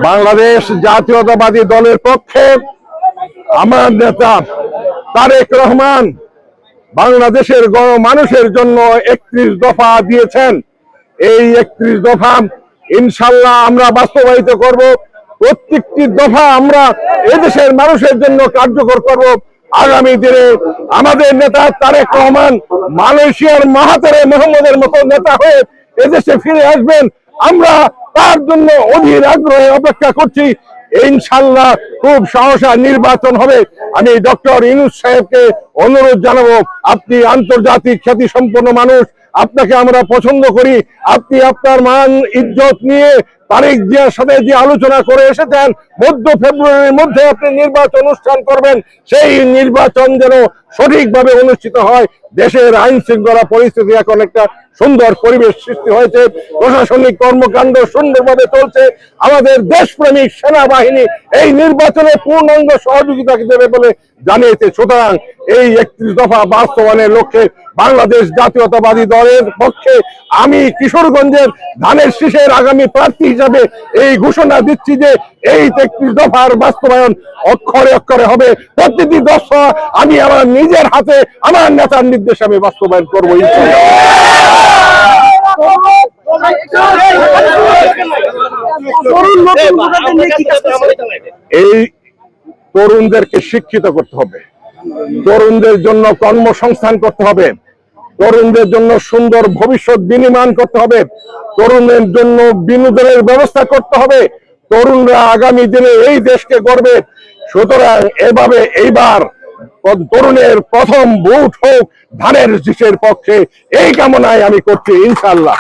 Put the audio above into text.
বাংলাদেশ জাতীয়তাবাদী দলের পক্ষে আমার নেতা তারেক রহমান বাংলাদেশের গণমানুষের জন্য 31 দফা দিয়েছেন। এই 31 দফা ইনশাল্লাহ আমরা বাস্তবায়িত করব। প্রত্যেকটি দফা আমরা এদেশের মানুষের জন্য কার্যকর করব। আগামী দিনে আমাদের নেতা তারেক রহমান মালয়েশিয়ার মাহাথির মোহাম্মদের মতো নেতা হয়ে এদেশে ফিরে আসবেন। আমরা তার জন্য অধীর আগ্রহে অপেক্ষা করছি। ইনশাল্লাহ খুব সহসা নির্বাচন হবে। আমি ডক্টর ইউনূস সাহেবকে অনুরোধ জানাবো, আপনি আন্তর্জাতিক খ্যাতি সম্পন্ন মানুষ, আপনাকে আমরা পছন্দ করি। আপনি আপনার মান ইজ্জত নিয়ে তারেক জিয়ার সাথে যে আলোচনা করে এসেছেন মধ্য ফেব্রুয়ারির মধ্যে আপনি নির্বাচন অনুষ্ঠান করবেন। সেই নির্বাচন যেন সঠিকভাবে অনুষ্ঠিত হয়। দেশের আইন শৃঙ্খলা পরিস্থিতি এখন একটা সুন্দর পরিবেশ সৃষ্টি হয়েছে, প্রশাসনিক কর্মকাণ্ড সুন্দরভাবে চলছে। আমাদের দেশপ্রেমিক সেনাবাহিনী এই নির্বাচনে পূর্ণাঙ্গ সহযোগিতা দেবে বলে জানিয়েছে। সুতরাং এই 31 দফা বাস্তবায়নের লক্ষ্যে বাংলাদেশ জাতীয়তাবাদী দলের পক্ষে আমি কিশোরগঞ্জের ধানের শীষের আগামী প্রার্থী হিসাবে এই ঘোষণা দিচ্ছি যে এই 33 দফার বাস্তবায়ন অক্ষরে অক্ষরে হবে। প্রতিটি দফা আমি আমার নিজের হাতে আমার নেতার নির্দেশে আমি বাস্তবায়ন করবো। এই তরুণদেরকে শিক্ষিত করতে হবে, তরুণদের জন্য কর্মসংস্থান করতে হবে, তরুণদের জন্য সুন্দর ভবিষ্যৎ বিনির্মাণ করতে হবে, তরুণদের জন্য বিনোদনের ব্যবস্থা করতে হবে। তরুণরা আগামী দিনে এই দেশকে গড়বে। সুতরাং এভাবে এইবার তরুণের প্রথম ভোট হোক ধানের শীষের পক্ষে, এই কামনায় আমি করছি ইনশাআল্লাহ।